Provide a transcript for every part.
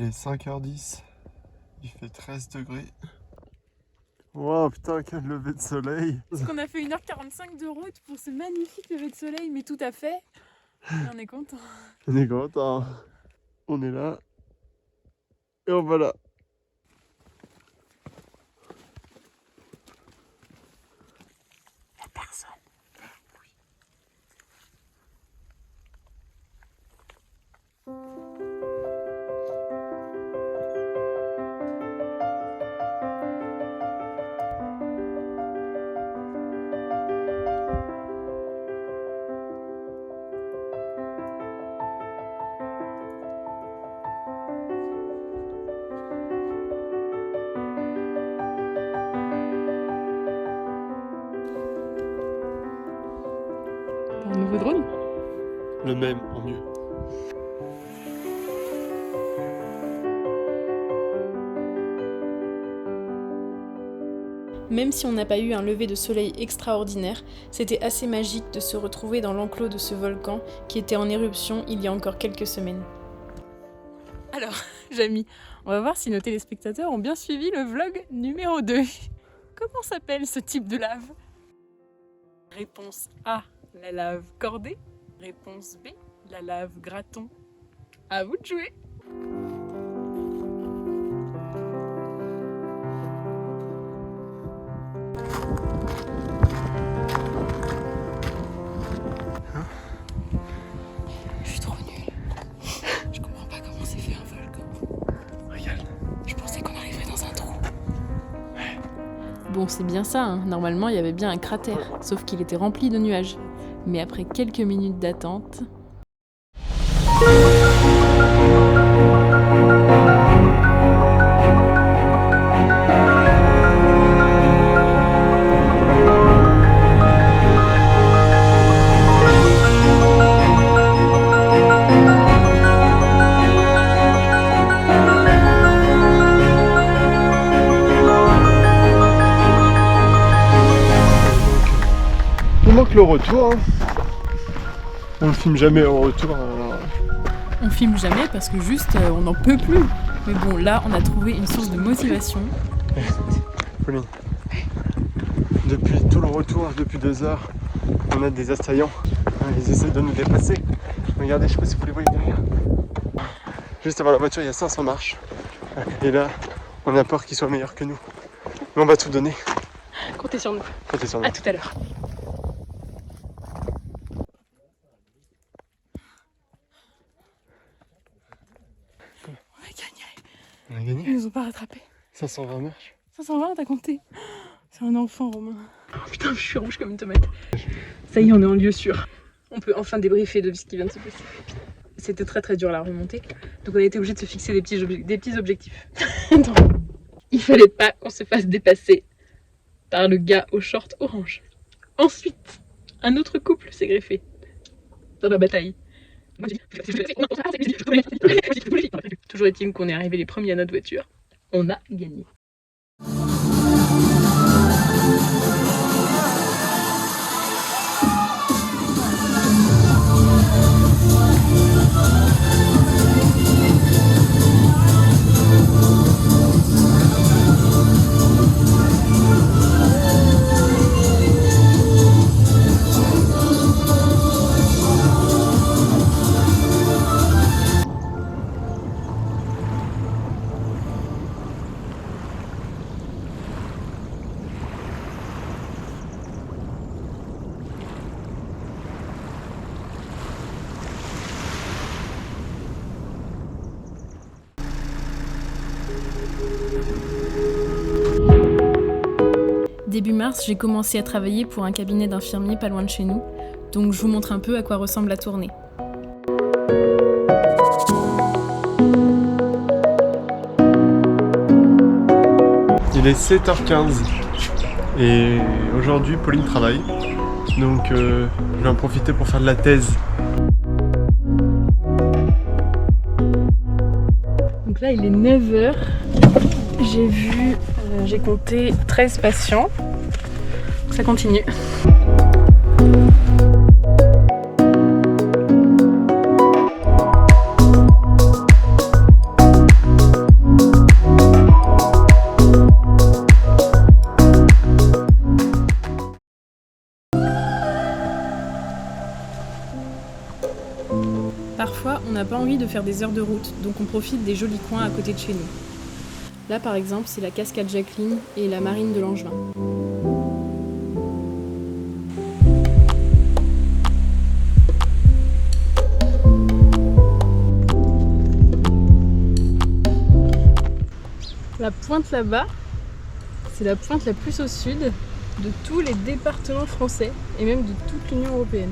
est 5h10, il fait 13 degrés. Wow, putain, quel lever de soleil! Parce qu'on a fait 1h45 de route pour ce magnifique lever de soleil, mais tout à fait. Et on est content. On est content. On est là. Et on va là. Y'a personne. Un nouveau drone? Le même, en mieux. Même si on n'a pas eu un lever de soleil extraordinaire, c'était assez magique de se retrouver dans l'enclos de ce volcan qui était en éruption il y a encore quelques semaines. Alors, Jamy, on va voir si nos téléspectateurs ont bien suivi le vlog numéro 2. Comment s'appelle ce type de lave? Réponse A, la lave cordée. Réponse B, la lave graton. À vous de jouer! Je suis trop nulle. Je comprends pas comment c'est fait un volcan. Regarde. Je pensais qu'on arriverait dans un trou. Bon, c'est bien ça, hein. Normalement il y avait bien un cratère, sauf qu'il était rempli de nuages. Mais après quelques minutes d'attente... Il manque le retour. Hein. On le filme jamais au retour. On filme jamais parce que juste on n'en peut plus. Mais bon, là on a trouvé une source de motivation. Pauline, depuis tout le retour, depuis 2 heures, on a des assaillants. Ils essaient de nous dépasser. Regardez, je sais pas si vous les voyez derrière. Juste avant la voiture, il y a 500 marches. Et là, on a peur qu'ils soient meilleurs que nous. Mais on va tout donner. Comptez sur nous. Comptez sur nous. À tout à l'heure. On a gagné. On a gagné. Ils nous ont pas rattrapés. 520 marches. 520, t'as compté? C'est un enfant, Romain. Oh putain, je suis rouge comme une tomate. Ça y est, on est en lieu sûr. On peut enfin débriefer de ce qui vient de se passer. C'était très très dur la remontée. Donc on a été obligé de se fixer des petits objectifs. Donc, il fallait pas qu'on se fasse dépasser par le gars au short orange. Ensuite, un autre couple s'est greffé dans la bataille. Toujours est-il qu'on est arrivé les premiers à notre voiture. On a gagné. Début mars, j'ai commencé à travailler pour un cabinet d'infirmiers pas loin de chez nous, donc je vous montre un peu à quoi ressemble la tournée. Il est 7h15 et aujourd'hui Pauline travaille, donc je vais en profiter pour faire de la thèse. Donc là il est 9h, j'ai compté 13 patients, ça continue. Parfois, on n'a pas envie de faire des heures de route, donc on profite des jolis coins à côté de chez nous. Là, par exemple, c'est la cascade Jacqueline et la marine de Langevin. La pointe là-bas, c'est la pointe la plus au sud de tous les départements français et même de toute l'Union européenne.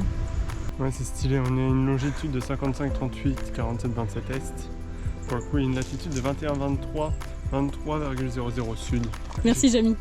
Ouais, c'est stylé, on est à une longitude de 55,38, 47,27 est. Pour le coup, il y a une latitude de 21,23, 23,00 sud. Merci Jamy.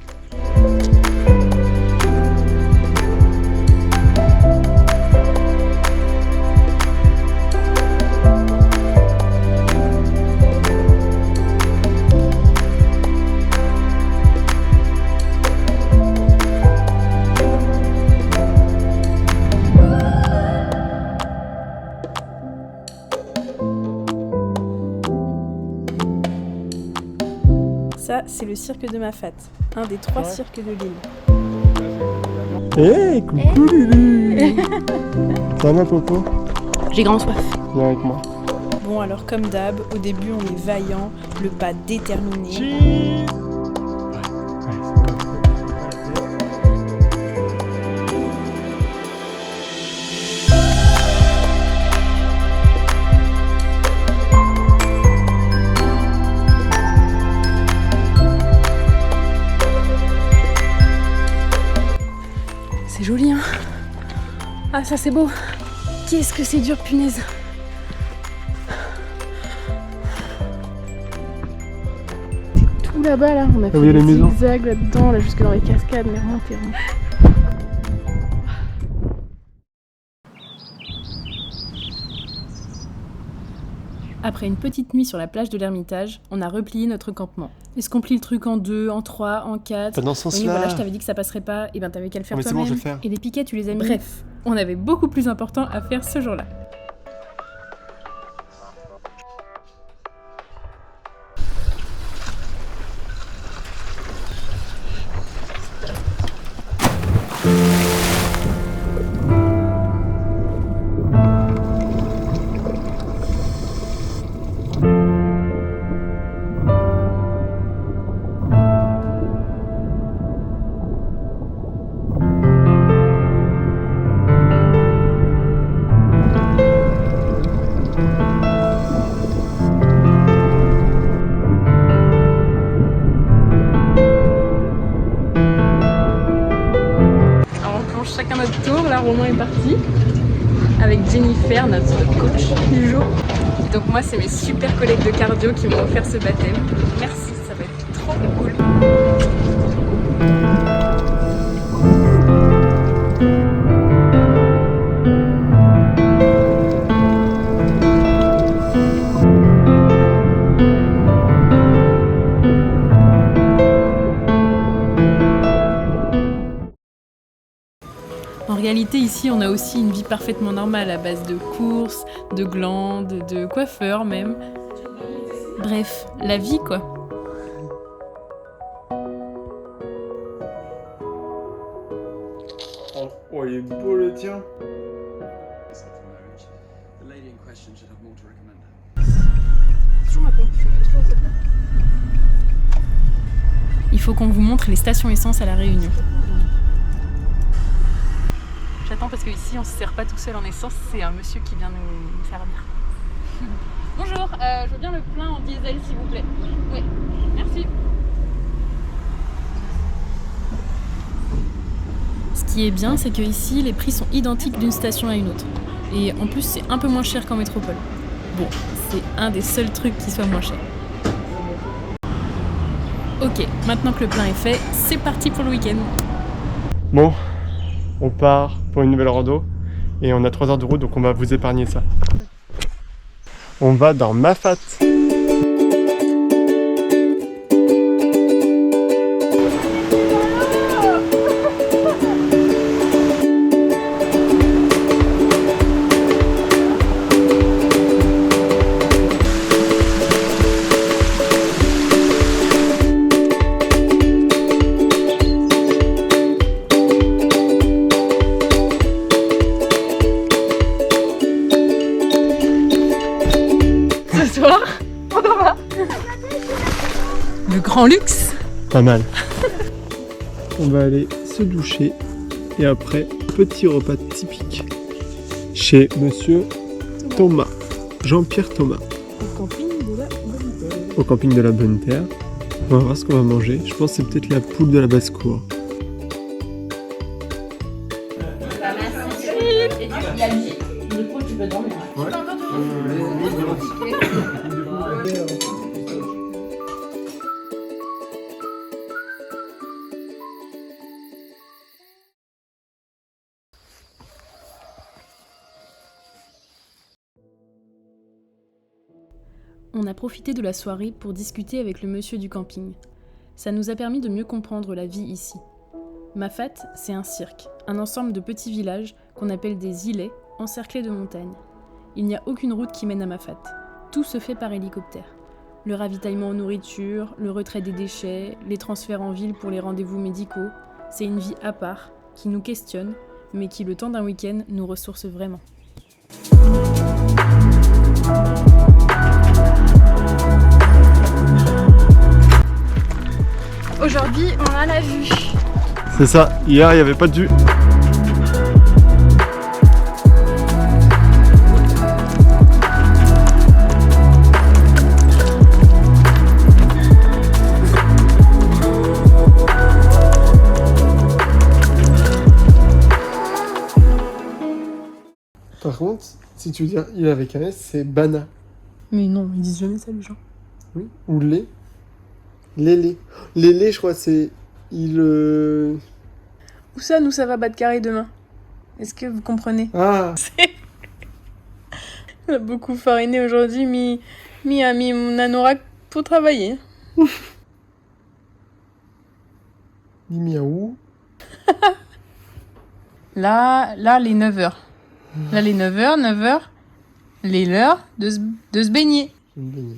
Ça, c'est le cirque de Mafat, un des 3 cirques de l'île. Hey, coucou Lulu. Ça va Popo? J'ai grand soif. Viens avec moi. Bon alors comme d'hab, au début on est vaillant, le pas déterminé. Cheese. C'est joli hein. Ah ça c'est beau. Qu'est-ce que c'est dur punaise. Tout là-bas là, on a fait voyez des les maisons zigzags là-dedans, là jusque dans les cascades, mais remontez. Après une petite nuit sur la plage de l'Ermitage, on a replié notre campement. Est-ce qu'on plie le truc en 2, en 3, en 4 Pas dans ce Oui, sens-là. voilà, je t'avais dit que ça passerait pas, et ben t'avais qu'à le faire Mais c'est bon, toi-même. je vais faire. Et les piquets, tu les as mis. Bref, on avait beaucoup plus important à faire ce jour-là. Chacun notre tour, là Romain est parti avec Jennifer, notre coach du jour. Et donc moi c'est mes super collègues de cardio qui m'ont offert ce baptême. Merci, ça va être trop cool. En réalité, ici, on a aussi une vie parfaitement normale à base de courses, de glandes, de coiffeurs même. Bref, la vie quoi. Oh, il est beau le tien. Il faut qu'on vous montre les stations essence à La Réunion. J'attends parce qu'ici on se sert pas tout seul en essence, c'est un monsieur qui vient nous servir. Bonjour, je veux bien le plein en diesel s'il vous plaît. Oui, merci. Ce qui est bien, c'est que ici les prix sont identiques d'une station à une autre. Et en plus c'est un peu moins cher qu'en métropole. Bon, c'est un des seuls trucs qui soit moins cher. Ok, maintenant que le plein est fait, c'est parti pour le week-end. Bon, on part pour une nouvelle rando et on a 3 heures de route donc on va vous épargner ça. On va dans Mafat. grand luxe. Pas mal. On va aller se doucher et après, petit repas typique chez monsieur Thomas, Jean-Pierre Thomas, au camping de la Bonne Terre. On va voir ce qu'on va manger. Je pense que c'est peut-être la poule de la basse-cour. On a profité de la soirée pour discuter avec le monsieur du camping. Ça nous a permis de mieux comprendre la vie ici. Mafat, c'est un cirque, un ensemble de petits villages qu'on appelle des îlets encerclés de montagnes. Il n'y a aucune route qui mène à Mafat. Tout se fait par hélicoptère. Le ravitaillement en nourriture, le retrait des déchets, les transferts en ville pour les rendez-vous médicaux, c'est une vie à part, qui nous questionne, mais qui, le temps d'un week-end, nous ressource vraiment. Aujourd'hui, on a la vue. C'est ça, hier il n'y avait pas de vue. Par contre, si tu veux dire il avec un S, c'est Bana. Mais non, ils disent jamais ça les gens. Oui. Ou lait. Lélé. Lélé, je crois, c'est il. Où ça, nous, ça va battre carré demain? Est-ce que vous comprenez? Ah. On a beaucoup fariné aujourd'hui, mi a mis mon anorak pour travailler. Miaou. Là, les 9h. Là, les 9h, 9h, les l'heure de se baigner. Je vais me baigner.